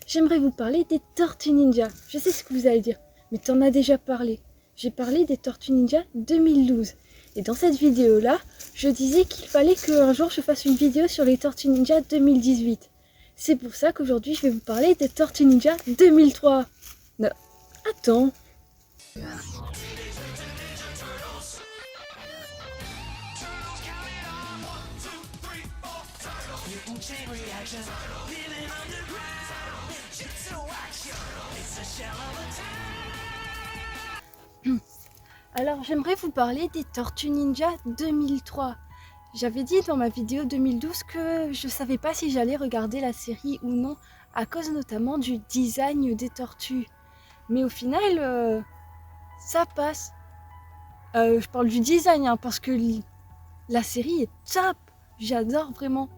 j'aimerais vous parler des Tortues Ninja. Je sais ce que vous allez dire, mais t'en as déjà parlé. J'ai parlé des Tortues Ninja 2012. Et dans cette vidéo-là, je disais qu'il fallait qu'un jour je fasse une vidéo sur les Tortues Ninja 2018. C'est pour ça qu'aujourd'hui je vais vous parler des Tortues Ninja 2003. Non, attends. Alors j'aimerais vous parler des Tortues Ninja 2003. J'avais dit dans ma vidéo 2012 que je savais pas si j'allais regarder la série ou non, à cause notamment du design des tortues. Mais au final, ça passe. Je parle du design parce que la série est top. J'adore vraiment.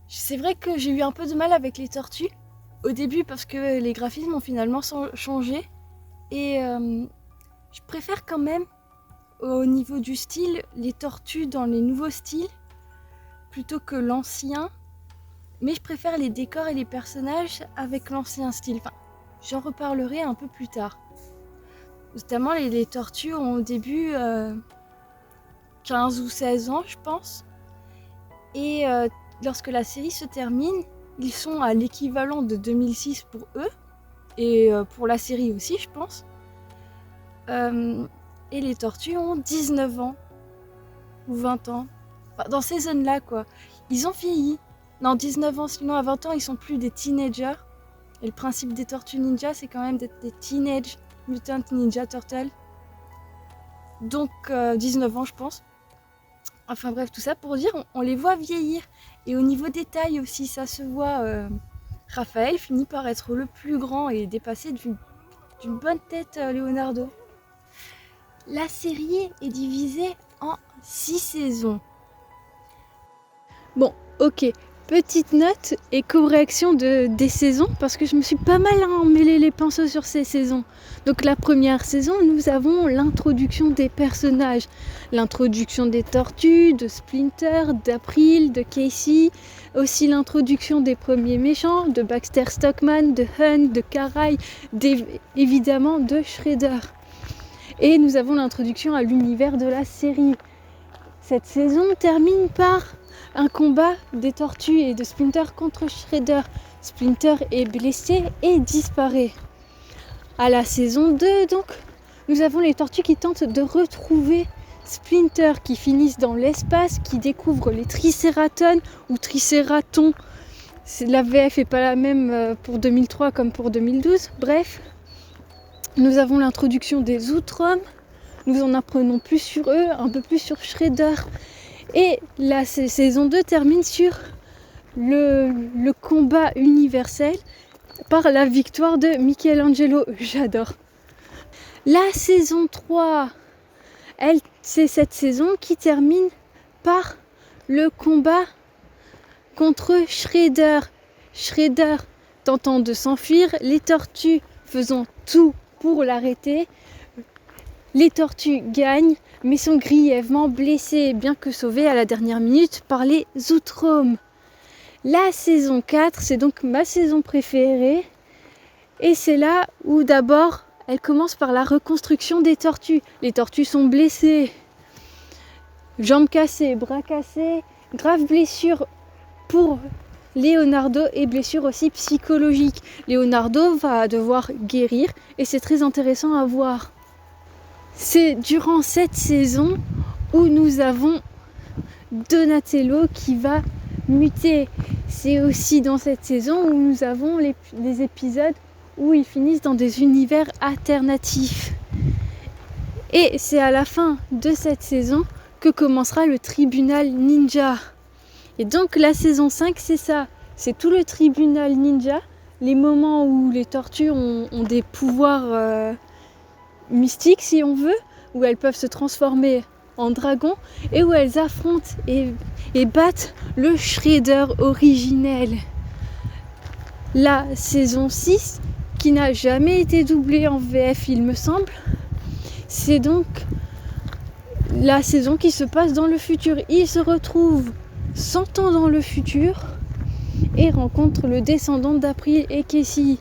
C'est vrai que j'ai eu un peu de mal avec les tortues au début parce que les graphismes ont finalement changé. Et je préfère quand même, au niveau du style, les tortues dans les nouveaux styles plutôt que l'ancien. Mais je préfère les décors et les personnages avec l'ancien style. Enfin, j'en reparlerai un peu plus tard. Notamment les tortues ont au début 15 ou 16 ans, je pense. Et lorsque la série se termine, ils sont à l'équivalent de 2006 pour eux. Et pour la série aussi, je pense. Et les tortues ont 19 ans. Ou 20 ans. Enfin, dans ces zones-là, quoi. Ils ont vieilli. Non, 19 ans, sinon à 20 ans, ils sont plus des teenagers. Et le principe des Tortues Ninja, c'est quand même d'être des Teenage Mutant Ninja Turtles. Donc 19 ans, je pense. Enfin bref, tout ça pour dire, on les voit vieillir. Et au niveau des tailles aussi, ça se voit. Raphaël finit par être le plus grand et dépasser d'une bonne tête Leonardo. La série est divisée en 6 saisons. Bon, ok. Petite note et correction des saisons, parce que je me suis pas mal emmêlé les pinceaux sur ces saisons. Donc la première saison, nous avons l'introduction des personnages. L'introduction des tortues, de Splinter, d'April, de Casey. Aussi l'introduction des premiers méchants, de Baxter Stockman, de Hunt, de Karai, évidemment de Shredder. Et nous avons l'introduction à l'univers de la série. Cette saison termine par un combat des tortues et de Splinter contre Shredder. Splinter est blessé et disparaît. À la saison 2, donc, nous avons les tortues qui tentent de retrouver Splinter, qui finissent dans l'espace, qui découvrent les Triceratons ou Triceratons. La VF n'est pas la même pour 2003 comme pour 2012. Bref, nous avons l'introduction des Outroms. Nous en apprenons plus sur eux, un peu plus sur Shredder. Et la saison 2 termine sur le combat universel par la victoire de Michelangelo. J'adore. La saison 3, c'est cette saison qui termine par le combat contre Shredder. Shredder tentant de s'enfuir, les tortues faisant tout pour l'arrêter. Les tortues gagnent, mais sont grièvement blessées, bien que sauvées à la dernière minute par les Outroms. La saison 4, c'est donc ma saison préférée. Et c'est là où d'abord, elle commence par la reconstruction des tortues. Les tortues sont blessées. Jambes cassées, bras cassés, graves blessures pour Leonardo et blessures aussi psychologiques. Leonardo va devoir guérir et c'est très intéressant à voir. C'est durant cette saison où nous avons Donatello qui va muter. C'est aussi dans cette saison où nous avons les épisodes où ils finissent dans des univers alternatifs. Et c'est à la fin de cette saison que commencera le tribunal ninja. Et donc la saison 5, c'est ça. C'est tout le tribunal ninja, les moments où les tortues ont des pouvoirs mystiques si on veut, où elles peuvent se transformer en dragon et où elles affrontent et battent le Shredder originel. La saison 6, qui n'a jamais été doublée en VF il me semble, c'est donc la saison qui se passe dans le futur. Ils se retrouvent 100 ans dans le futur et rencontre le descendant d'April et Casey.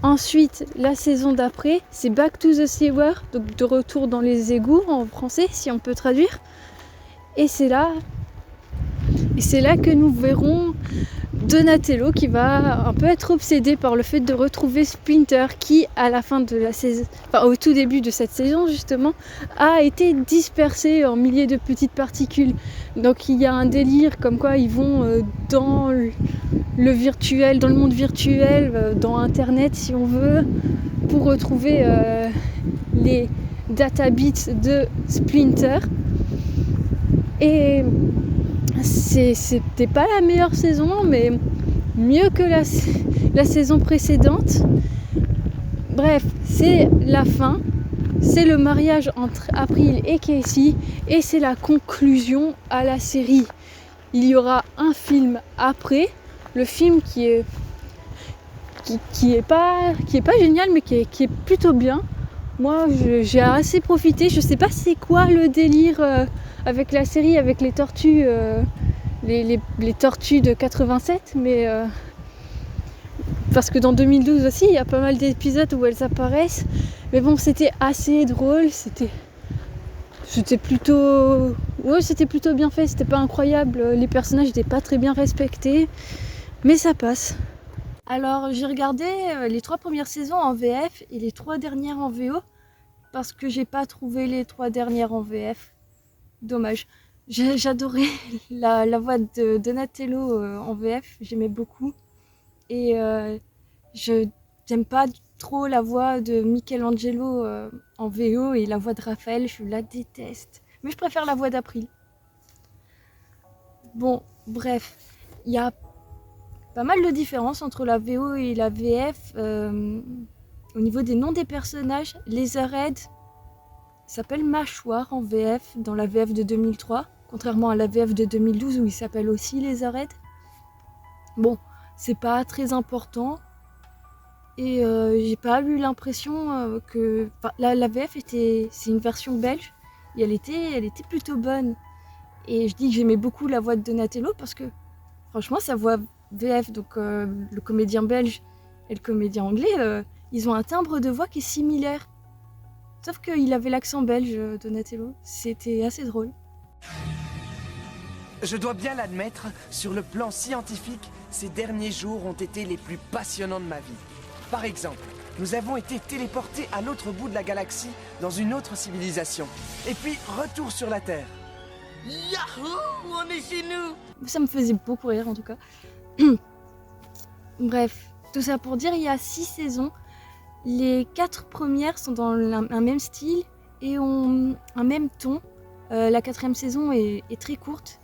Ensuite, la saison d'après, c'est Back to the Sewer, donc de retour dans les égouts en français, si on peut traduire. Et c'est là que nous verrons Donatello qui va un peu être obsédé par le fait de retrouver Splinter qui, à la fin de la saison, enfin au tout début de cette saison justement, a été dispersé en milliers de petites particules. Donc il y a un délire comme quoi ils vont dans le virtuel, dans le monde virtuel, dans Internet si on veut, pour retrouver les data bits de Splinter. Et c'était pas la meilleure saison, mais mieux que la saison précédente. Bref, c'est la fin, c'est le mariage entre April et Casey, et c'est la conclusion à la série. Il y aura un film après, le film qui est pas génial, mais qui est plutôt bien. Moi, j'ai assez profité. Je sais pas c'est quoi le délire avec la série, avec les tortues, les tortues de 87, mais parce que dans 2012 aussi, il y a pas mal d'épisodes où elles apparaissent. Mais bon, c'était assez drôle. C'était plutôt bien fait. C'était pas incroyable. Les personnages n'étaient pas très bien respectés, mais ça passe. Alors j'ai regardé les 3 premières saisons en VF et les 3 dernières en VO parce que j'ai pas trouvé les 3 dernières en VF. Dommage. J'adorais la voix de Donatello en VF, j'aimais beaucoup. Et j'aime pas trop la voix de Michelangelo en VO et la voix de Raphaël, je la déteste. Mais je préfère la voix d'April. Bon, bref, il y a pas mal de différences entre la VO et la VF au niveau des noms des personnages. Leatherhead s'appelle Mâchoire en VF, dans la VF de 2003, contrairement à la VF de 2012 où il s'appelle aussi Leatherhead. Bon, c'est pas très important et j'ai pas eu l'impression que... Enfin, la VF c'est une version belge et elle était plutôt bonne. Et je dis que j'aimais beaucoup la voix de Donatello parce que franchement sa voix VF, donc le comédien belge et le comédien anglais, ils ont un timbre de voix qui est similaire. Sauf qu'il avait l'accent belge, Donatello. C'était assez drôle. Je dois bien l'admettre, sur le plan scientifique, ces derniers jours ont été les plus passionnants de ma vie. Par exemple, nous avons été téléportés à l'autre bout de la galaxie, dans une autre civilisation. Et puis, retour sur la Terre. Yahoo! On est chez nous! Ça me faisait beaucoup rire en tout cas. Bref, tout ça pour dire, il y a 6 saisons. Les 4 premières sont dans un même style et ont un même ton. La 4e saison est très courte.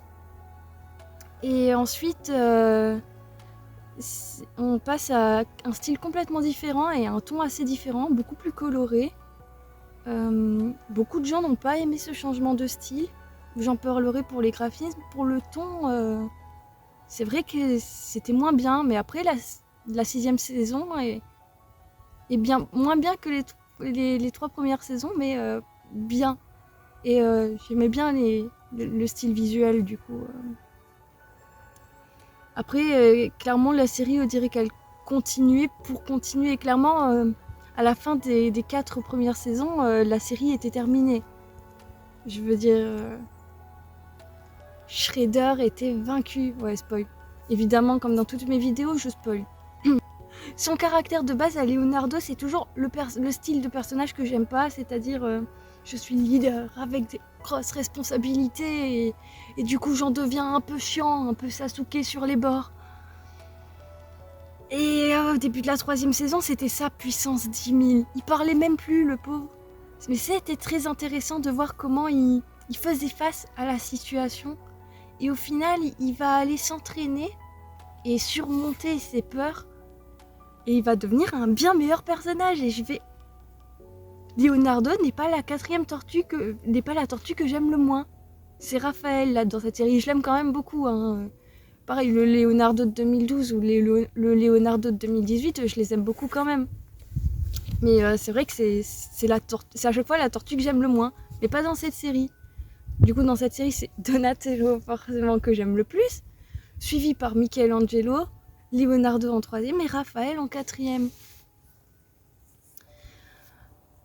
Et ensuite, on passe à un style complètement différent et un ton assez différent, beaucoup plus coloré. Beaucoup de gens n'ont pas aimé ce changement de style. J'en parlerai pour les graphismes. Pour le ton, c'est vrai que c'était moins bien, mais après la 6e saison est bien, moins bien que les 3 premières saisons, mais bien. Et j'aimais bien le style visuel du coup. Après, clairement, la série, on dirait qu'elle continuait pour continuer. Clairement, à la fin des 4 premières saisons, la série était terminée. Je veux dire, Shredder était vaincu. Ouais, spoil. Évidemment, comme dans toutes mes vidéos, je spoil. Son caractère de base à Leonardo, c'est toujours le style de personnage que j'aime pas, c'est-à-dire je suis leader avec des grosses responsabilités et du coup j'en deviens un peu chiant, un peu Sasuke sur les bords. Et au début de la 3e saison, c'était sa puissance 10 000. Il parlait même plus, le pauvre. Mais c'était très intéressant de voir comment il faisait face à la situation. Et au final, il va aller s'entraîner et surmonter ses peurs. Et il va devenir un bien meilleur personnage. Et Leonardo n'est pas la 4e tortue n'est pas la tortue que j'aime le moins. C'est Raphaël là dans cette série. Je l'aime quand même beaucoup. Hein. Pareil, le Leonardo de 2012 ou le Leonardo de 2018, je les aime beaucoup quand même. Mais c'est vrai que c'est à chaque fois la tortue que j'aime le moins. Mais pas dans cette série. Du coup, dans cette série, c'est Donatello forcément que j'aime le plus. suivi par Michelangelo, Leonardo en 3e et Raphaël en 4e.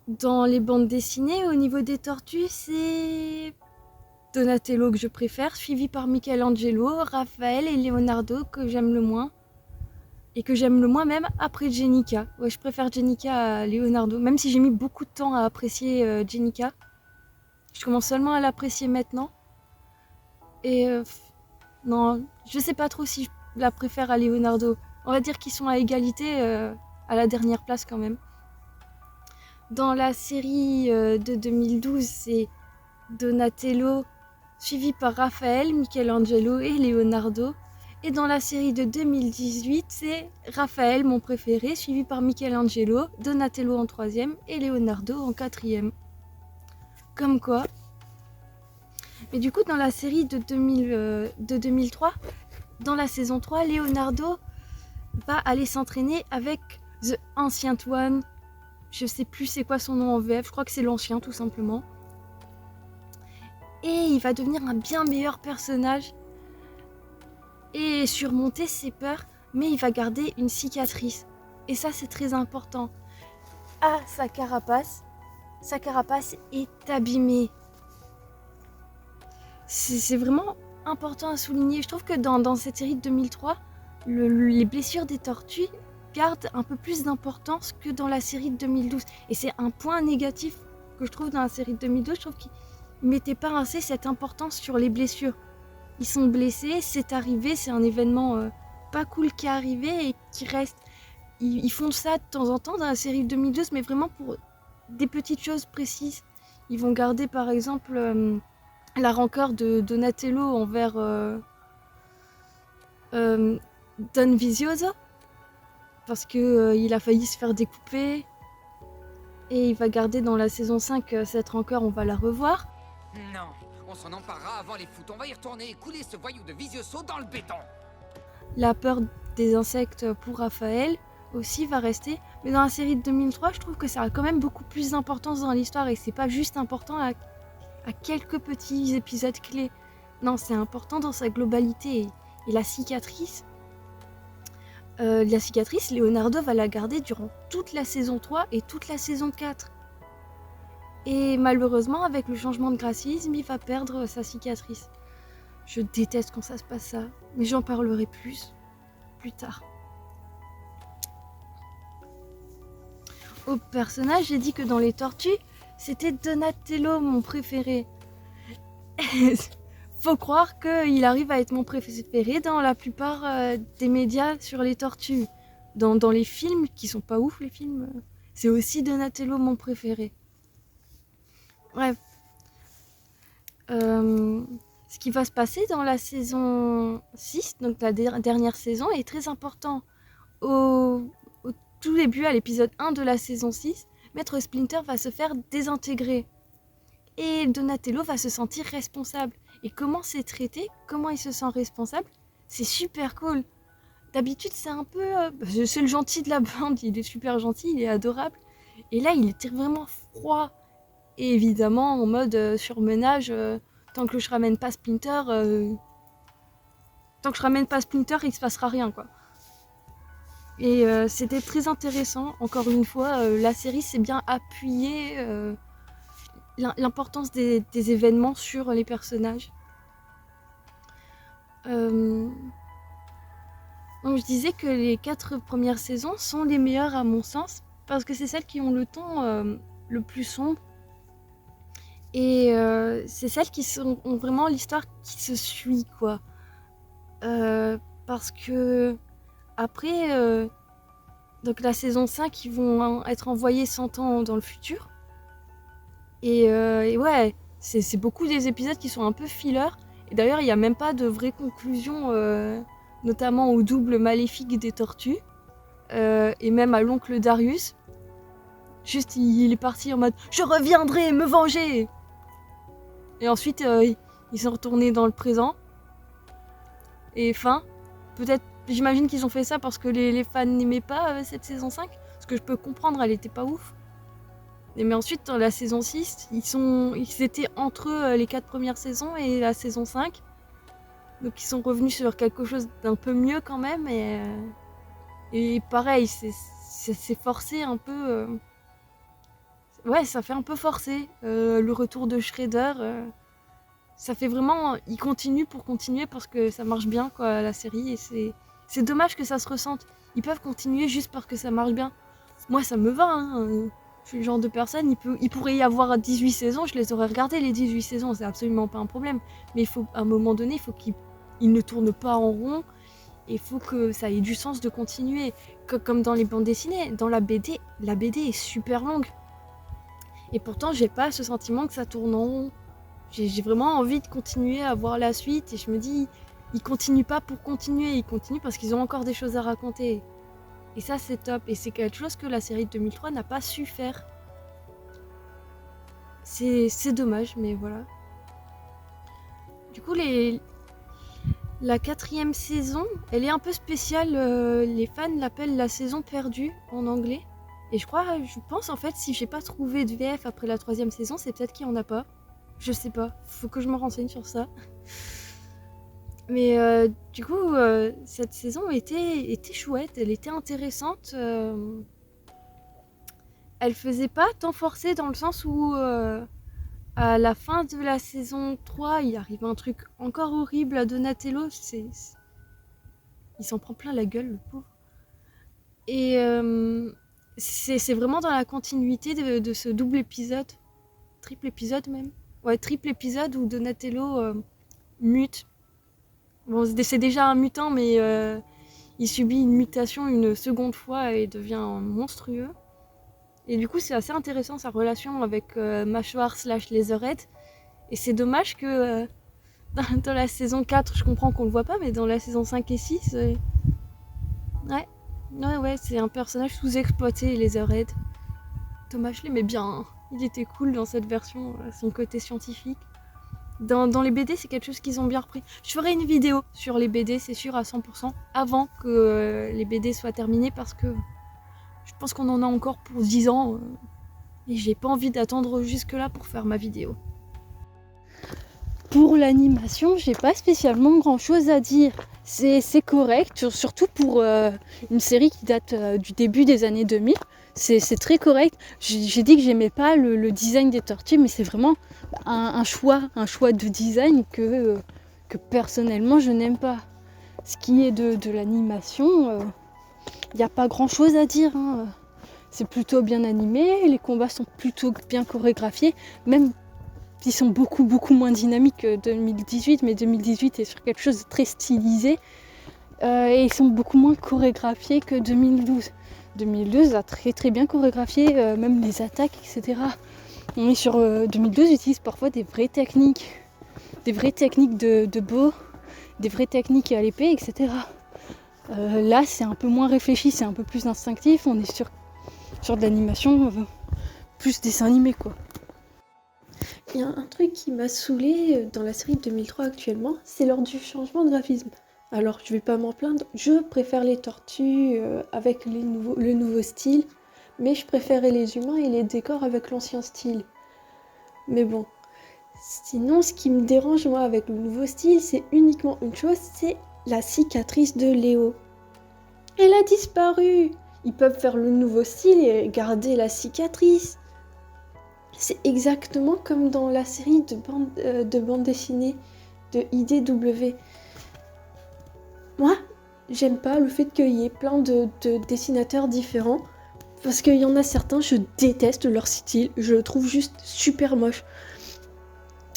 Dans les bandes dessinées, au niveau des tortues, c'est Donatello que je préfère, suivi par Michelangelo, Raphaël et Leonardo que j'aime le moins. Et que j'aime le moins même après Jennika. Ouais, je préfère Jennika à Leonardo, même si j'ai mis beaucoup de temps à apprécier Jennika. Je commence seulement à l'apprécier maintenant. Et non, je sais pas trop si je la préfère à Leonardo. On va dire qu'ils sont à égalité, à la dernière place quand même. Dans la série de 2012, c'est Donatello, suivi par Raphaël, Michelangelo et Leonardo. Et dans la série de 2018, c'est Raphaël, mon préféré, suivi par Michelangelo, Donatello en 3e et Leonardo en 4e. Comme quoi. Mais du coup, dans la série de 2003, dans la saison 3, Leonardo va aller s'entraîner avec The Ancient One. Je sais plus c'est quoi son nom en VF, je crois que c'est l'ancien tout simplement. Et il va devenir un bien meilleur personnage et surmonter ses peurs, mais il va garder une cicatrice. Et ça, c'est très important. Ah, sa carapace est abîmée. C'est vraiment important à souligner. Je trouve que dans cette série de 2003, les blessures des tortues gardent un peu plus d'importance que dans la série de 2012. Et c'est un point négatif que je trouve dans la série de 2012. Je trouve qu'ils ne mettaient pas assez cette importance sur les blessures. Ils sont blessés, c'est arrivé, c'est un événement pas cool qui est arrivé et qui reste. Ils font ça de temps en temps dans la série de 2012, mais vraiment pour des petites choses précises. Ils vont garder par exemple la rancœur de Donatello envers Don Vizioso, parce qu'il a failli se faire découper. Et il va garder dans la saison 5 cette rancœur, on va la revoir. Non, on s'en emparera avant les foot. On va y retourner et couler ce voyou de Vizioso dans le béton. La peur des insectes pour Raphaël aussi va rester. Mais dans la série de 2003, je trouve que ça a quand même beaucoup plus d'importance dans l'histoire. Et c'est pas juste important à quelques petits épisodes clés. Non, c'est important dans sa globalité. Et la cicatrice, Leonardo va la garder durant toute la saison 3 et toute la saison 4. Et malheureusement, avec le changement de graphisme, il va perdre sa cicatrice. Je déteste quand ça se passe ça, mais j'en parlerai plus tard. Au personnage, j'ai dit que dans les tortues, c'était Donatello mon préféré. Faut croire qu'il arrive à être mon préféré dans la plupart des médias sur les tortues. Dans les films, qui sont pas ouf les films, c'est aussi Donatello mon préféré. Bref. Ce qui va se passer dans la saison 6, donc la dernière saison, est très important. Au tout début, à l'épisode 1 de la saison 6, Maître Splinter va se faire désintégrer. Et Donatello va se sentir responsable. Et comment c'est traité, comment il se sent responsable, c'est super cool. D'habitude, c'est un peu... c'est le gentil de la bande, il est super gentil, il est adorable. Et là, il était vraiment froid. Et évidemment, en mode surmenage, tant que je ramène pas Splinter, il se passera rien, quoi. Et c'était très intéressant. Encore une fois, la série s'est bien appuyée l'importance des événements sur les personnages. Donc je disais que les 4 premières saisons sont les meilleures à mon sens, parce que c'est celles qui ont le ton le plus sombre. Et c'est celles qui ont vraiment l'histoire qui se suit, quoi. Parce que après, donc la saison 5, ils vont être envoyés 100 ans dans le futur. Et ouais, c'est beaucoup des épisodes qui sont un peu filler. Et d'ailleurs, il n'y a même pas de vraie conclusion, notamment au double maléfique des tortues. Et même à l'oncle Darius. Juste, il est parti en mode « Je reviendrai me venger !» Et ensuite, ils sont retournés dans le présent. Et fin. Peut-être, j'imagine qu'ils ont fait ça parce que les fans n'aimaient pas cette saison 5. Ce que je peux comprendre, elle était pas ouf. Mais ensuite, dans la saison 6, ils étaient entre les 4 premières saisons et la saison 5. Donc ils sont revenus sur quelque chose d'un peu mieux quand même. Et pareil, c'est forcé un peu. Ouais, ça fait un peu forcé. Le retour de Shredder, ça fait vraiment. Il continue pour continuer parce que ça marche bien, quoi, la série. Et c'est dommage que ça se ressente. Ils peuvent continuer juste parce que ça marche bien. Moi, ça me va, hein. Je suis le genre de personne, il pourrait y avoir 18 saisons, je les aurais regardées les 18 saisons, c'est absolument pas un problème. Mais il faut, à un moment donné, il faut qu'ils ne tournent pas en rond. Il faut que ça ait du sens de continuer. Comme dans les bandes dessinées, dans la BD est super longue. Et pourtant, j'ai pas ce sentiment que ça tourne en rond. J'ai vraiment envie de continuer à voir la suite. Et je me dis, ils continuent pas pour continuer, ils continuent parce qu'ils ont encore des choses à raconter. Et ça, c'est top. Et c'est quelque chose que la série de 2003 n'a pas su faire. C'est dommage, mais voilà. Du coup, la 4e saison, elle est un peu spéciale. Les fans l'appellent la saison perdue en anglais. Et je pense en fait, si j'ai pas trouvé de VF après la 3e saison, c'est peut-être qu'il y en a pas. Je sais pas. Faut que je me renseigne sur ça. Mais du coup, cette saison était chouette, elle était intéressante. Elle faisait pas tant forcée dans le sens où à la fin de la saison 3, il arrive un truc encore horrible à Donatello. Il s'en prend plein la gueule, le pauvre. Et c'est vraiment dans la continuité de ce double épisode, triple épisode même. Ouais, triple épisode où Donatello mute. Bon, c'est déjà un mutant, mais il subit une mutation une seconde fois et devient monstrueux. Et du coup, c'est assez intéressant sa relation avec Mâchoire / Leatherhead. Et c'est dommage que dans la saison 4, je comprends qu'on le voit pas, mais dans la saison 5 et 6, ouais, c'est un personnage sous-exploité, Leatherhead. Dommage, je l'aimais bien. Hein. Il était cool dans cette version, son côté scientifique. Dans les BD, c'est quelque chose qu'ils ont bien repris. Je ferai une vidéo sur les BD, c'est sûr, à 100%, avant que les BD soient terminés, parce que je pense qu'on en a encore pour 10 ans, et j'ai pas envie d'attendre jusque-là pour faire ma vidéo. Pour l'animation, j'ai pas spécialement grand-chose à dire. C'est correct, surtout pour une série qui date du début des années 2000. C'est très correct. J'ai dit que j'aimais pas le design des tortues, mais c'est vraiment un choix de design que personnellement je n'aime pas. Ce qui est de l'animation, il n'y a pas grand chose à dire. Hein. C'est plutôt bien animé, les combats sont plutôt bien chorégraphiés, même ils sont beaucoup moins dynamiques que 2018, mais 2018 est sur quelque chose de très stylisé. Et ils sont beaucoup moins chorégraphiés que 2012. 2012 a très bien chorégraphié, même les attaques, etc. On est sur 2012 utilise parfois des vraies techniques de bow, des vraies techniques à l'épée, etc. Là, c'est un peu moins réfléchi, c'est un peu plus instinctif. On est sur de l'animation plus dessin animé, quoi. Il y a un truc qui m'a saoulée dans la série de 2003 actuellement, c'est lors du changement de graphisme. Alors, je vais pas m'en plaindre, je préfère les tortues avec le nouveau style, mais je préférais les humains et les décors avec l'ancien style. Mais bon, sinon, ce qui me dérange, moi, avec le nouveau style, c'est uniquement une chose, c'est la cicatrice de Léo. Elle a disparu. Ils peuvent faire le nouveau style et garder la cicatrice. C'est exactement comme dans la série de bande dessinée de IDW. Moi, j'aime pas le fait qu'il y ait plein de dessinateurs différents, parce qu'il y en a certains, je déteste leur style, je le trouve juste super moche.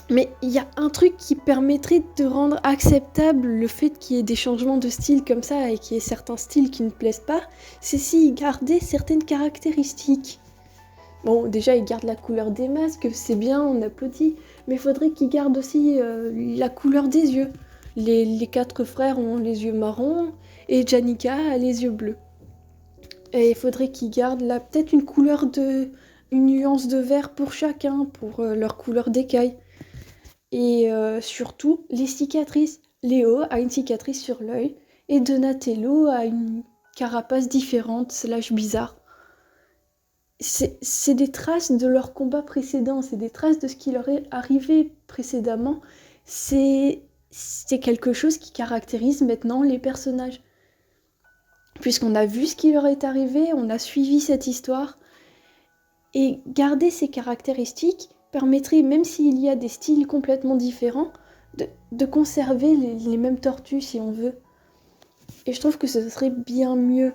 Mais il y a un truc qui permettrait de rendre acceptable le fait qu'il y ait des changements de style comme ça et qu'il y ait certains styles qui ne plaisent pas, c'est s'ils gardaient certaines caractéristiques. Bon, déjà, ils gardent la couleur des masques, c'est bien, on applaudit, mais il faudrait qu'ils gardent aussi la couleur des yeux. Les 4 frères ont les yeux marrons et Janica a les yeux bleus. Et il faudrait qu'ils gardent peut-être une nuance de vert pour chacun, pour leur couleur d'écaille. Et surtout, les cicatrices. Léo a une cicatrice sur l'œil et Donatello a une carapace différente, / bizarre. C'est des traces de leur combat précédent, c'est des traces de ce qui leur est arrivé précédemment. C'est c'est quelque chose qui caractérise maintenant les personnages. Puisqu'on a vu ce qui leur est arrivé, on a suivi cette histoire. Et garder ces caractéristiques permettrait, même s'il y a des styles complètement différents, de conserver les mêmes tortues si on veut. Et je trouve que ce serait bien mieux.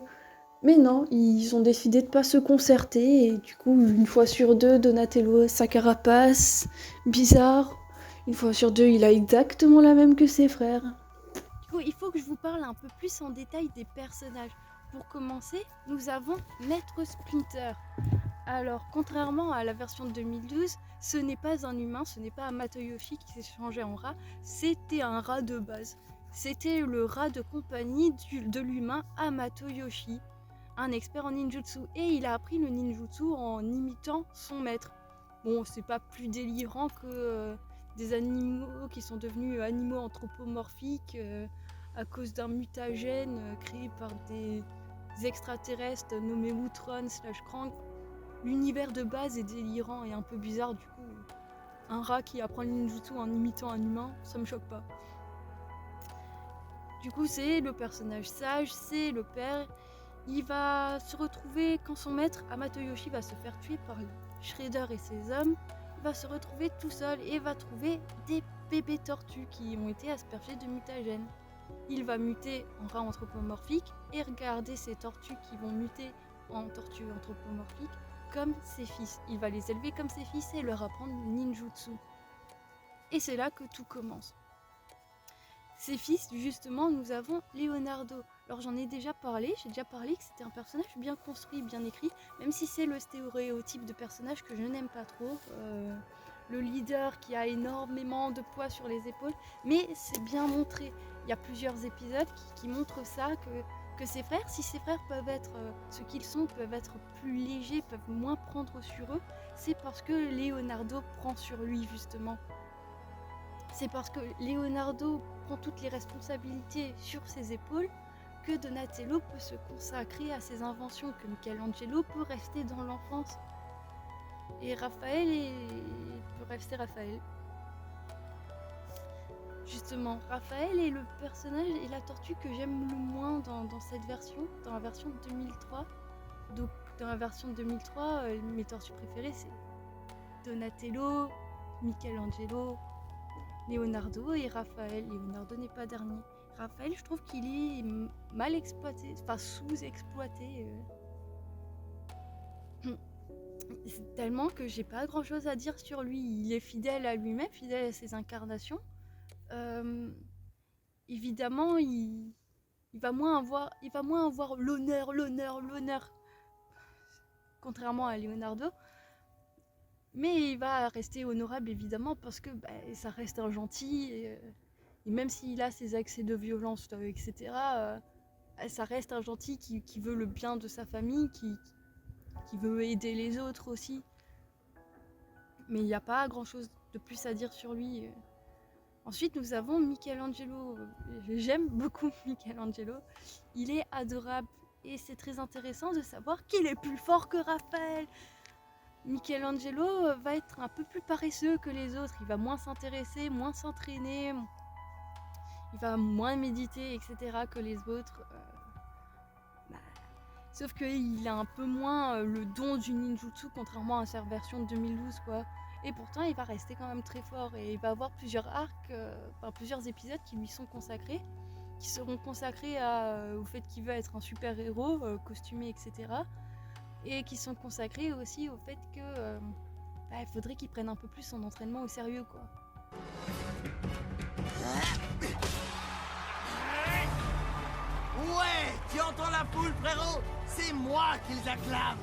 Mais non, ils ont décidé de pas se concerter et du coup, une fois sur deux, Donatello a sa carapace bizarre. Une fois sur deux, il a exactement la même que ses frères. Du coup, il faut que je vous parle un peu plus en détail des personnages. Pour commencer, nous avons Maître Splinter. Alors, contrairement à la version de 2012, ce n'est pas un humain, ce n'est pas Hamato Yoshi qui s'est changé en rat, c'était un rat de base. C'était le rat de compagnie de l'humain Hamato Yoshi, un expert en ninjutsu, et il a appris le ninjutsu en imitant son maître. Bon, c'est pas plus délirant que des animaux qui sont devenus animaux anthropomorphiques à cause d'un mutagène créé par des extraterrestres nommés Wutron/Krang. L'univers de base est délirant et un peu bizarre, du coup. Un rat qui apprend le ninjutsu en imitant un humain, ça me choque pas. Du coup, c'est le personnage sage, c'est le père. Il va se retrouver quand son maître, Hamato Yoshi, va se faire tuer par Shredder et ses hommes. Il va se retrouver tout seul et va trouver des bébés tortues qui ont été aspergés de mutagènes. Il va muter en rat anthropomorphique et regarder ces tortues qui vont muter en tortues anthropomorphiques comme ses fils. Il va les élever comme ses fils et leur apprendre le ninjutsu. Et c'est là que tout commence. Ses fils, justement, nous avons Leonardo. Alors j'en ai déjà parlé, j'ai déjà parlé que c'était un personnage bien construit, bien écrit, même si c'est le stéréotype de personnage que je n'aime pas trop. Le leader qui a énormément de poids sur les épaules, mais c'est bien montré. Il y a plusieurs épisodes qui montrent ça, que ses frères, si ses frères peuvent être ce qu'ils sont, peuvent être plus légers, peuvent moins prendre sur eux, c'est parce que Leonardo prend sur lui, justement. C'est parce que Leonardo prend toutes les responsabilités sur ses épaules que Donatello peut se consacrer à ses inventions, que Michelangelo peut rester dans l'enfance. Et Raphaël peut rester Raphaël. Justement, Raphaël est le personnage et la tortue que j'aime le moins dans cette version, dans la version de 2003. Donc dans la version de 2003, mes tortues préférées c'est Donatello, Michelangelo, Leonardo et Raphaël. Leonardo n'est pas dernier. Raphaël, je trouve qu'il est mal exploité, enfin sous-exploité. Tellement que j'ai pas grand chose à dire sur lui. Il est fidèle à lui-même, fidèle à ses incarnations. Évidemment, il va moins avoir l'honneur, contrairement à Leonardo. Mais il va rester honorable évidemment parce que ça reste un gentil et même s'il a ses accès de violence, etc., ça reste un gentil qui veut le bien de sa famille, qui veut aider les autres aussi. Mais il n'y a pas grand chose de plus à dire sur lui. Ensuite nous avons Michelangelo. J'aime beaucoup Michelangelo. Il est adorable et c'est très intéressant de savoir qu'il est plus fort que Raphaël. Michelangelo va être un peu plus paresseux que les autres, il va moins s'intéresser, moins s'entraîner, il va moins méditer, etc. que les autres. Sauf qu'il a un peu moins le don du ninjutsu, contrairement à sa version de 2012, quoi. Et pourtant, il va rester quand même très fort et il va avoir plusieurs arcs, plusieurs épisodes qui lui sont consacrés, qui seront consacrés au fait qu'il veut être un super-héros, costumé, etc. Et qui sont consacrés aussi au fait que il faudrait qu'il prenne un peu plus son entraînement au sérieux, quoi. Ouais, tu entends la foule, frérot? C'est moi qu'ils acclament.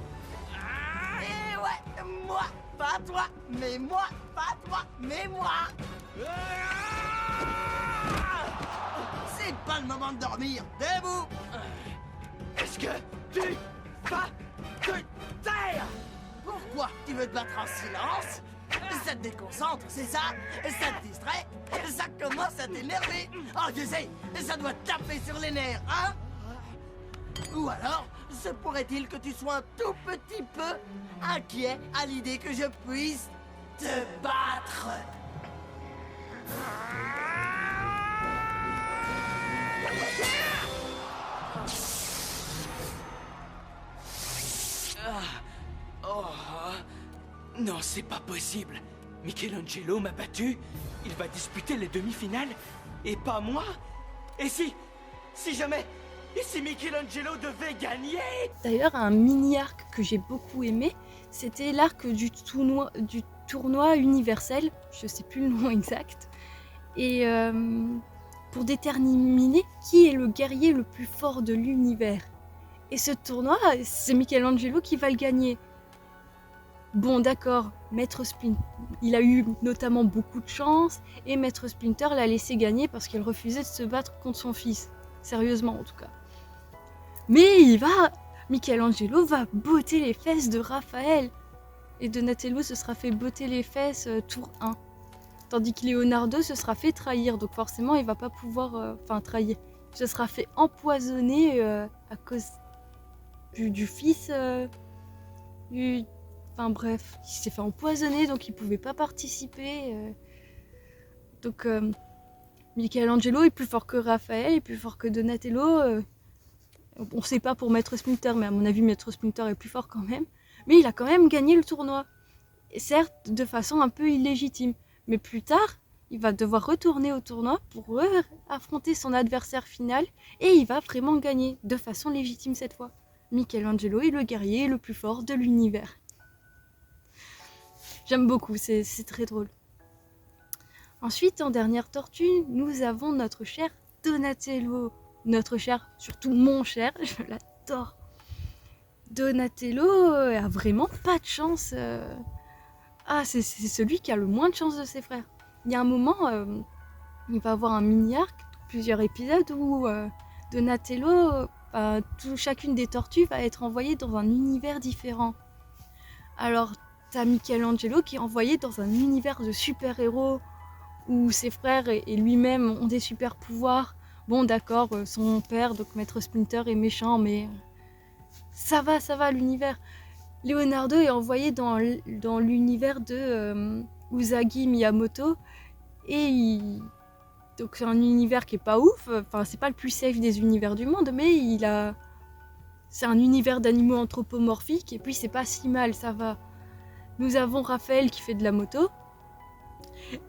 Et ouais, moi, pas toi, mais moi, pas toi, mais moi. C'est pas le moment de dormir. Debout. Est-ce que tu vas te taire? Pourquoi tu veux te battre en silence? Ça te déconcentre, c'est ça? Ça te distrait? Ça commence à t'énerver? Oh, je sais, ça doit taper sur les nerfs, hein? Ou alors, se pourrait-il que tu sois un tout petit peu inquiet à l'idée que je puisse te battre? Oh, non, c'est pas possible. Michelangelo m'a battu. Il va disputer les demi-finales. Et pas moi. Et si jamais... Et si Michelangelo devait gagner? D'ailleurs, un mini-arc que j'ai beaucoup aimé, c'était l'arc du tournoi universel, je sais plus le nom exact, et pour déterminer qui est le guerrier le plus fort de l'univers. Et ce tournoi, c'est Michelangelo qui va le gagner. Bon, d'accord, Maître Splinter, il a eu notamment beaucoup de chance, et Maître Splinter l'a laissé gagner parce qu'il refusait de se battre contre son fils. Sérieusement, en tout cas. Mais Michelangelo va botter les fesses de Raphaël. Et Donatello se sera fait botter les fesses tour 1. Tandis que Leonardo se sera fait trahir. Donc forcément, il va pas pouvoir... trahir. Il se sera fait empoisonner à cause du fils... Enfin bref, il s'est fait empoisonner, donc il pouvait pas participer. Donc Michelangelo est plus fort que Raphaël, est plus fort que Donatello. On sait pas pour Maître Splinter, mais à mon avis, Maître Splinter est plus fort quand même. Mais il a quand même gagné le tournoi. Et certes, de façon un peu illégitime. Mais plus tard, il va devoir retourner au tournoi pour affronter son adversaire final. Et il va vraiment gagner, de façon légitime cette fois. Michelangelo est le guerrier le plus fort de l'univers. J'aime beaucoup, c'est très drôle. Ensuite, en dernière tortue, nous avons notre cher Donatello. Notre cher, surtout mon cher, je l'adore. Donatello a vraiment pas de chance. C'est celui qui a le moins de chance de ses frères. Il y a un moment, il va avoir un mini-arc, plusieurs épisodes où Donatello, chacune des tortues va être envoyée dans un univers différent. Alors, t'as Michelangelo qui est envoyé dans un univers de super-héros où ses frères et lui-même ont des super-pouvoirs. Bon, d'accord, son père, donc Maître Splinter, est méchant, mais ça va l'univers. Leonardo est envoyé dans l'univers de Usagi Miyamoto, et donc c'est un univers qui est pas ouf. Enfin, c'est pas le plus safe des univers du monde, mais c'est un univers d'animaux anthropomorphiques, et puis c'est pas si mal, ça va. Nous avons Raphaël qui fait de la moto.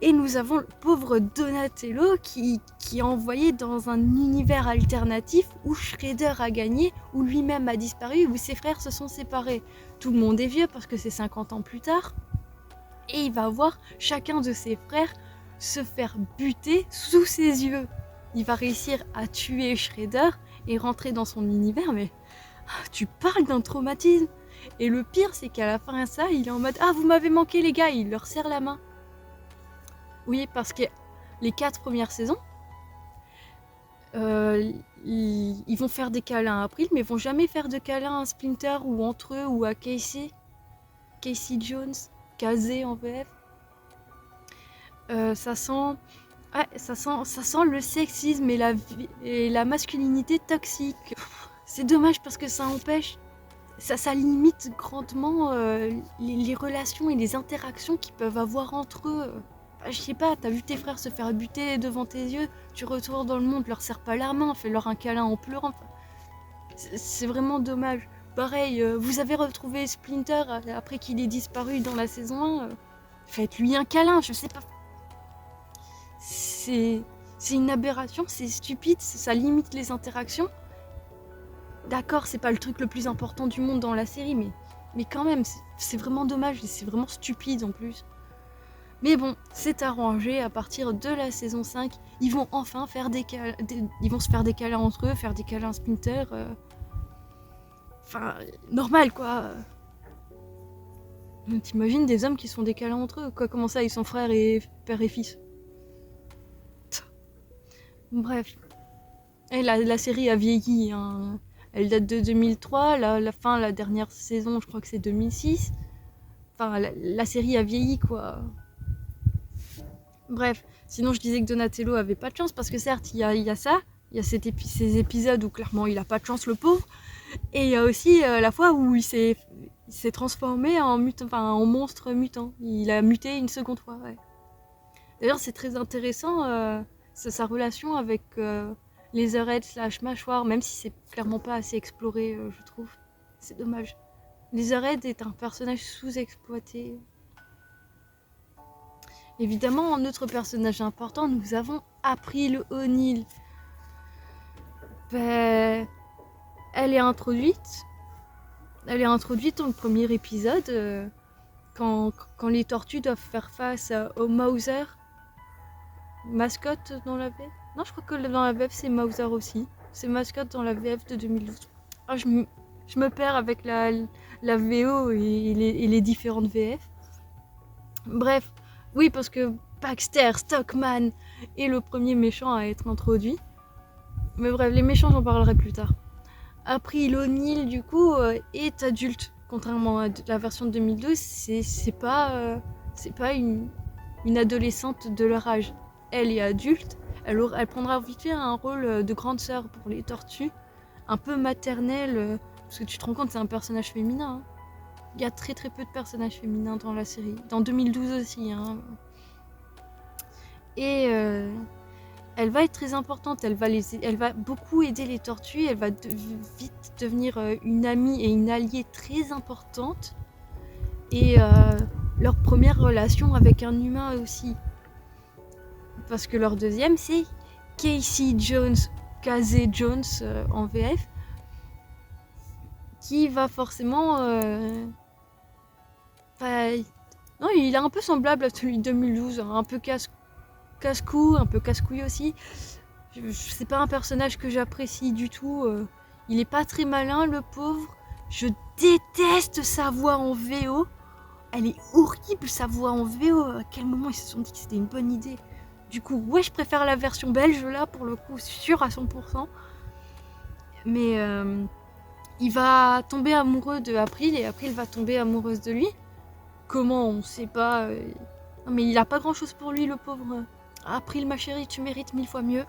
Et nous avons le pauvre Donatello qui est envoyé dans un univers alternatif où Shredder a gagné, où lui-même a disparu, où ses frères se sont séparés. Tout le monde est vieux parce que c'est 50 ans plus tard. Et il va voir chacun de ses frères se faire buter sous ses yeux. Il va réussir à tuer Shredder et rentrer dans son univers, mais tu parles d'un traumatisme. Et le pire, c'est qu'à la fin de ça, il est en mode « Ah, vous m'avez manqué les gars !» Il leur serre la main. Oui, parce que les 4 premières saisons, ils vont faire des câlins à April, mais ils vont jamais faire de câlins à Splinter ou entre eux ou à Casey Jones, Kazé en VF. Ça sent le sexisme et la masculinité toxique. C'est dommage parce que ça empêche, ça limite grandement les relations et les interactions qu'ils peuvent avoir entre eux. Je sais pas, t'as vu tes frères se faire buter devant tes yeux, tu retournes dans le monde, leur serre pas la main, fais-leur un câlin en pleurant. C'est vraiment dommage. Pareil, vous avez retrouvé Splinter après qu'il ait disparu dans la saison 1, faites-lui un câlin, je sais pas. C'est une aberration, c'est stupide, ça limite les interactions. D'accord, c'est pas le truc le plus important du monde dans la série, mais quand même, c'est vraiment dommage et c'est vraiment stupide en plus. Mais bon, c'est arrangé, à partir de la saison 5, ils vont enfin faire ils vont se faire des câlins entre eux, faire des câlins à Splinter. Enfin, normal quoi. T'imagines des hommes qui se font des câlins entre eux, quoi? Comment ça, ils sont frères et père et fils? Bref. Et la série a vieilli, hein. Elle date de 2003, la dernière saison, je crois que c'est 2006. Enfin, la série a vieilli quoi. Bref, sinon je disais que Donatello avait pas de chance parce que certes il y a ça, il y a ces épisodes où clairement il a pas de chance le pauvre, et il y a aussi la fois où il s'est transformé en monstre mutant. Il a muté une seconde fois, ouais. D'ailleurs c'est très intéressant sa relation avec Leatherhead / mâchoire, même si c'est clairement pas assez exploré, je trouve. C'est dommage. Leatherhead est un personnage sous-exploité. Évidemment, un autre personnage important, nous avons April O'Neil. Ben, elle est introduite dans le premier épisode, quand les tortues doivent faire face au Mauser, mascotte dans la VF. Non, je crois que dans la VF c'est Mauser aussi. C'est mascotte dans la VF de 2012. Ah, je me perds avec la VO et les différentes VF. Bref, oui, parce que Baxter Stockman est le premier méchant à être introduit. Mais bref, les méchants, j'en parlerai plus tard. April O'Neil, du coup, est adulte. Contrairement à la version de 2012, c'est pas une adolescente de leur âge. Elle est adulte. Elle prendra vite fait un rôle de grande sœur pour les tortues. Un peu maternelle. Parce que tu te rends compte, c'est un personnage féminin. Hein. Il y a très très peu de personnages féminins dans la série. Dans 2012 aussi. Hein. Et elle va être très importante. Elle va beaucoup aider les tortues. Elle va vite devenir une amie et une alliée très importante. Et leur première relation avec un humain aussi. Parce que leur deuxième, c'est Casey Jones, Casey Jones en VF. Qui va forcément... non, il est un peu semblable à celui de 2012. Hein, un peu casse-cou, un peu casse-couille aussi. C'est pas un personnage que j'apprécie du tout. Il est pas très malin, le pauvre. Je déteste sa voix en VO. Elle est horrible, sa voix en VO. À quel moment ils se sont dit que c'était une bonne idée? Du coup, ouais, je préfère la version belge là, pour le coup, sûr à 100%. Mais il va tomber amoureux de April et April va tomber amoureuse de lui. Comment, on sait pas. Non, mais il a pas grand chose pour lui, le pauvre. April, ma chérie, tu mérites 1000 fois mieux.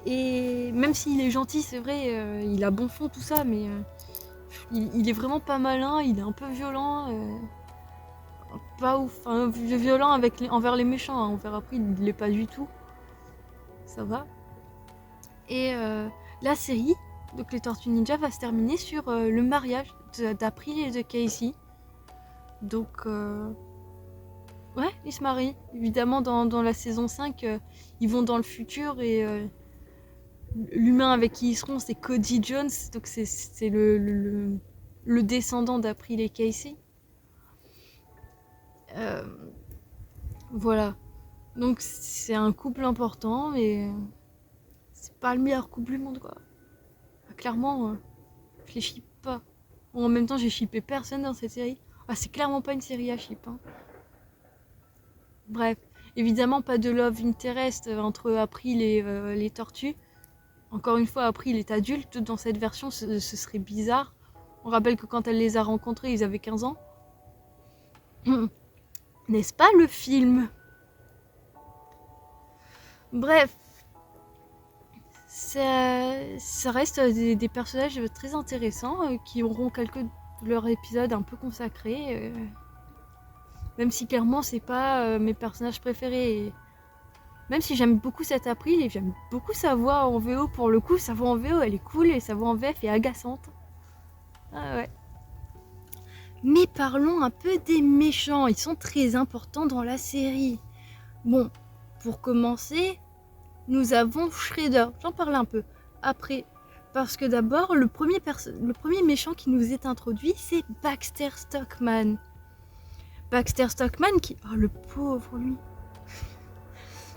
Et même s'il est gentil, c'est vrai, il a bon fond, tout ça, mais il est vraiment pas malin, il est un peu violent. Pas ouf, enfin, violent envers les méchants, hein. Envers April, il l'est pas du tout. Ça va. Et la série, donc les Tortues Ninja, va se terminer sur le mariage d'April et de Casey. Donc, ouais, ils se marient. Évidemment, dans la saison 5, ils vont dans le futur et l'humain avec qui ils seront, c'est Cody Jones. Donc, c'est le descendant d'April et Casey. Voilà. Donc, c'est un couple important, mais c'est pas le meilleur couple du monde, quoi. Clairement, je les ship pas. Bon, en même temps, j'ai shippé personne dans cette série. Ah, c'est clairement pas une série à ship. Hein. Bref, évidemment, pas de love interest entre April et les tortues. Encore une fois, April est adulte. Dans cette version, ce serait bizarre. On rappelle que quand elle les a rencontrés, ils avaient 15 ans. N'est-ce pas le film? Bref. Ça reste des personnages très intéressants qui auront quelques de leurs épisodes un peu consacrés. Même si clairement c'est pas mes personnages préférés. Même si j'aime beaucoup cette April et j'aime beaucoup sa voix en VO pour le coup, sa voix en VO elle est cool et sa voix en VF est agaçante. Ah ouais. Mais parlons un peu des méchants, ils sont très importants dans la série. Bon, pour commencer, nous avons Shredder, j'en parle un peu après. Parce que d'abord, le premier méchant qui nous est introduit, c'est Baxter Stockman. Baxter Stockman qui... Oh, le pauvre, lui.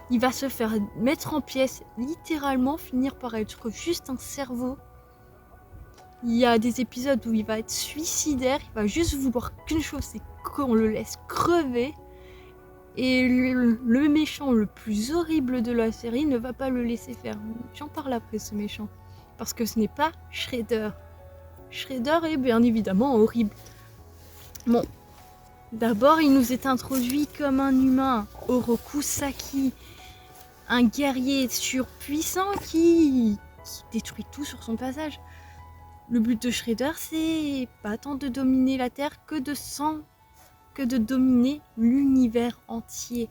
Il va se faire mettre en pièces, littéralement finir par être juste un cerveau. Il y a des épisodes où il va être suicidaire, il va juste vouloir qu'une chose, c'est qu'on le laisse crever. Et le méchant le plus horrible de la série ne va pas le laisser faire. J'en parle après, ce méchant. Parce que ce n'est pas Shredder. Shredder est bien évidemment horrible. Bon, d'abord il nous est introduit comme un humain, Oroku Saki, un guerrier surpuissant qui détruit tout sur son passage. Le but de Shredder, c'est pas tant de dominer la Terre que de dominer l'univers entier.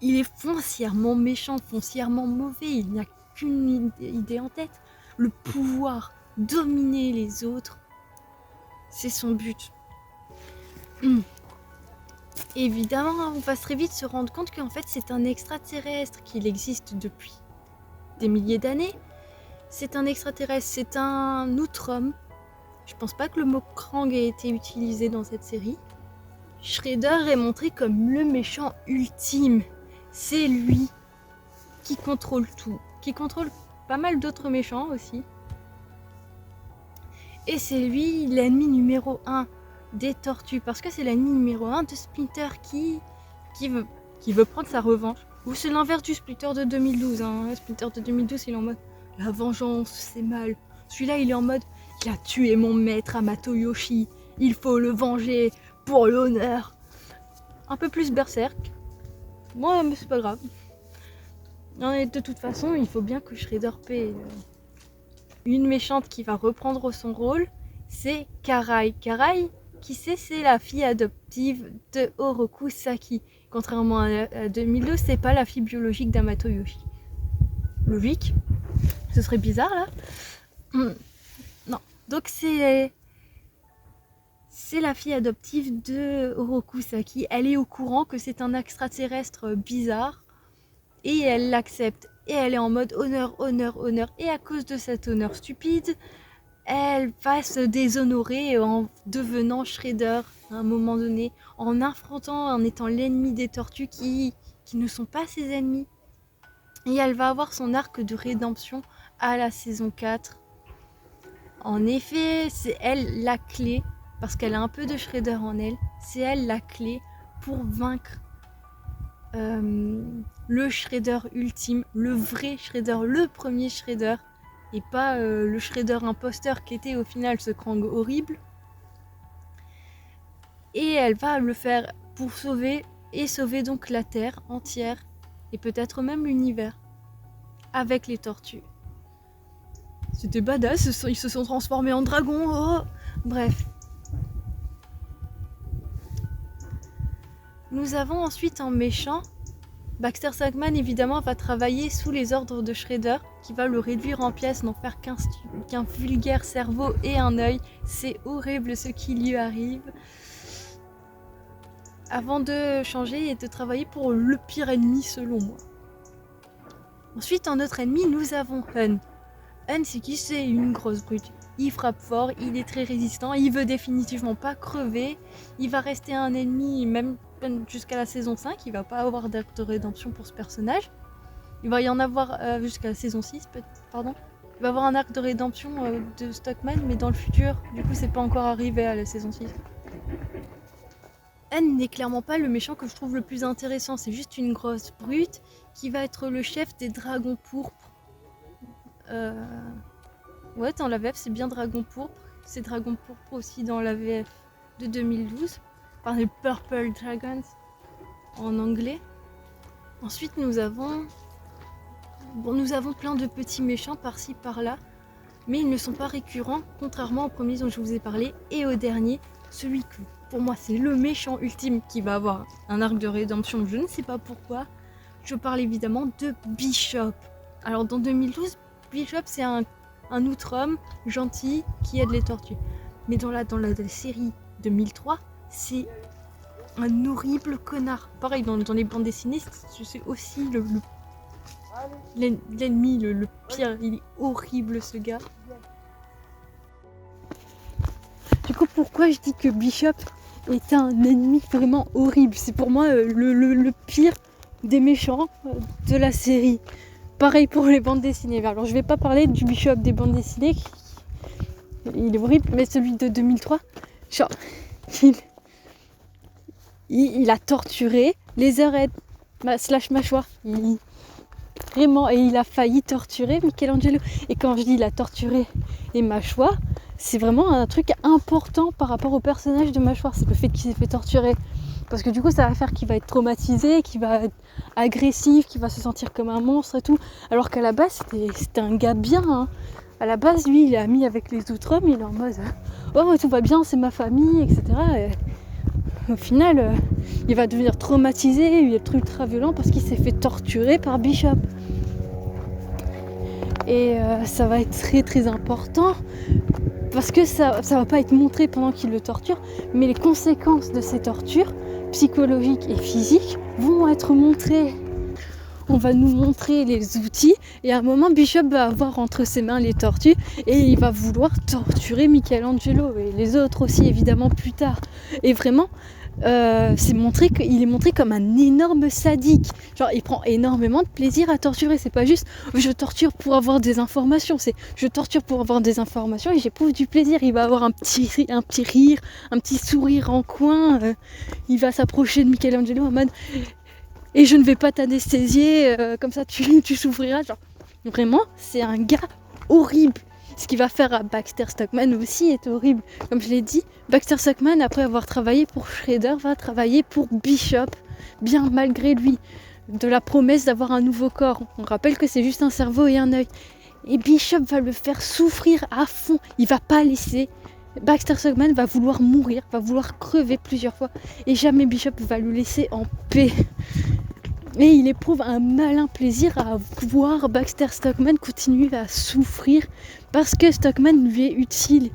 Il est foncièrement méchant, foncièrement mauvais, il n'a qu'une idée en tête. Le pouvoir, dominer les autres, c'est son but. Évidemment, on va très vite se rendre compte qu'en fait c'est un extraterrestre, qu'il existe depuis des milliers d'années. C'est un extraterrestre, c'est un outre-homme. Je pense pas que le mot Krang ait été utilisé dans cette série. Shredder est montré comme le méchant ultime. C'est lui qui contrôle tout, qui contrôle pas mal d'autres méchants aussi. Et c'est lui l'ennemi numéro 1 des tortues, parce que c'est l'ennemi numéro 1 de Splinter qui veut prendre sa revanche. Ou c'est l'inverse du Splinter de 2012. Splinter de 2012, il est en mode la vengeance, c'est mal. Celui-là, il est en mode il a tué mon maître Hamato Yoshi, il faut le venger pour l'honneur. Un peu plus berserk. Moi, mais c'est pas grave. Non, et de toute façon, il faut bien que Shredder paie. Une méchante qui va reprendre son rôle, c'est Karai. Karai, qui c'est la fille adoptive de Oroku Saki. Contrairement à 2012, c'est pas la fille biologique d'Hamato Yoshi. Logique. Ce serait bizarre là. Non. Donc c'est la fille adoptive de Oroku Saki. Elle est au courant que c'est un extraterrestre bizarre et elle l'accepte. Et elle est en mode honneur, honneur, honneur. Et à cause de cet honneur stupide, elle va se déshonorer en devenant Shredder à un moment donné, en affrontant, en étant l'ennemi des tortues qui ne sont pas ses ennemis. Et elle va avoir son arc de rédemption à la saison 4. En effet, c'est elle la clé, parce qu'elle a un peu de Shredder en elle, c'est elle la clé pour vaincre le Shredder ultime, le vrai Shredder, le premier Shredder, et pas le Shredder imposteur qui était au final ce Krang horrible. Et elle va le faire pour sauver donc la Terre entière, et peut-être même l'univers, avec les tortues. C'était badass, ils se sont transformés en dragons, oh. Bref. Nous avons ensuite un méchant. Baxter Stockman évidemment va travailler sous les ordres de Shredder, qui va le réduire en pièces, n'en faire qu'un vulgaire cerveau et un œil. C'est horrible ce qui lui arrive. Avant de changer et de travailler pour le pire ennemi selon moi. Ensuite, en autre ennemi, nous avons Hun. Hun, c'est qui? C'est une grosse brute. Il frappe fort, il est très résistant, il veut définitivement pas crever. Il va rester un ennemi même jusqu'à la saison 5, il va pas avoir d'arc de rédemption pour ce personnage. Il va y en avoir jusqu'à la saison 6, pardon. Il va avoir un arc de rédemption de Stockman, mais dans le futur, du coup c'est pas encore arrivé à la saison 6. Hun n'est clairement pas le méchant que je trouve le plus intéressant, c'est juste une grosse brute qui va être le chef des dragons pourpres. Ouais, dans la VF c'est bien Dragon Pourpre, c'est Dragon Pourpre aussi dans la VF de 2012, par les Purple Dragons en anglais. Ensuite nous avons plein de petits méchants par-ci par-là, mais ils ne sont pas récurrents, contrairement au premier dont je vous ai parlé, et au dernier, celui que pour moi c'est le méchant ultime qui va avoir un arc de rédemption, je ne sais pas pourquoi. Je parle évidemment de Bishop. Alors dans 2012, Bishop c'est un outre-homme gentil qui aide les tortues. Mais dans la série 2003, c'est un horrible connard. Pareil, dans les bandes dessinées, c'est aussi l'ennemi, le pire. Il est horrible ce gars. Du coup, pourquoi je dis que Bishop est un ennemi vraiment horrible? C'est pour moi le pire des méchants de la série. Pareil pour les bandes dessinées. Alors je vais pas parler du Bishop des bandes dessinées, il est horrible, mais celui de 2003, genre, il a torturé Leatherhead / mâchoire. Vraiment, et il a failli torturer Michelangelo. Et quand je dis il a torturé les mâchoires, c'est vraiment un truc important par rapport au personnage de mâchoire. C'est le fait qu'il s'est fait torturer. Parce que du coup ça va faire qu'il va être traumatisé, qu'il va être agressif, qu'il va se sentir comme un monstre et tout. Alors qu'à la base c'était un gars bien. Hein. À la base lui il est ami avec les autres hommes, il est en mode oh tout va bien, c'est ma famille, etc. Au final, il va devenir traumatisé, il va être ultra violent parce qu'il s'est fait torturer par Bishop. Et ça va être très très important parce que ça va pas être montré pendant qu'il le torture, mais les conséquences de ces tortures psychologiques et physiques vont être montrées. On va nous montrer les outils et à un moment Bishop va avoir entre ses mains les tortues et il va vouloir torturer Michelangelo et les autres aussi évidemment plus tard. Et vraiment c'est montré qu'il est montré comme un énorme sadique. Genre il prend énormément de plaisir à torturer. C'est pas juste je torture pour avoir des informations, c'est je torture pour avoir des informations et j'éprouve du plaisir. Il va avoir un petit rire, un petit sourire en coin. Il va s'approcher de Michelangelo en mode et je ne vais pas t'anesthésier, comme ça tu souffriras. Genre vraiment c'est un gars horrible. Ce qu'il va faire à Baxter Stockman aussi est horrible. Comme je l'ai dit, Baxter Stockman, après avoir travaillé pour Shredder, va travailler pour Bishop, bien malgré lui, de la promesse d'avoir un nouveau corps. On rappelle que c'est juste un cerveau et un œil. Et Bishop va le faire souffrir à fond. Il va pas laisser. Baxter Stockman va vouloir mourir, va vouloir crever plusieurs fois. Et jamais Bishop va le laisser en paix. Et il éprouve un malin plaisir à voir Baxter Stockman continuer à souffrir parce que Stockman lui est utile.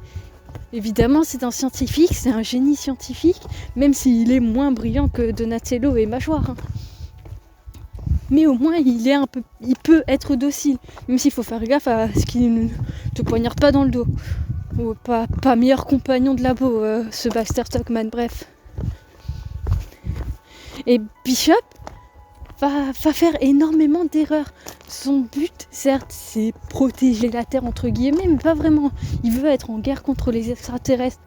Évidemment, c'est un scientifique, c'est un génie scientifique, même s'il est moins brillant que Donatello et Mâchoire. Hein. Mais au moins, il peut être docile, même s'il faut faire gaffe à ce qu'il ne te poignarde pas dans le dos. Ou pas meilleur compagnon de labo, ce Baxter Stockman, bref. Et Bishop va faire énormément d'erreurs. Son but, certes, c'est protéger la Terre, entre guillemets, mais pas vraiment. Il veut être en guerre contre les extraterrestres.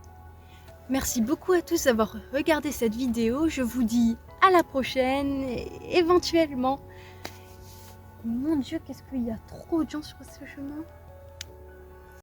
Merci beaucoup à tous d'avoir regardé cette vidéo. Je vous dis à la prochaine, éventuellement. Mon Dieu, qu'est-ce qu'il y a trop de gens sur ce chemin.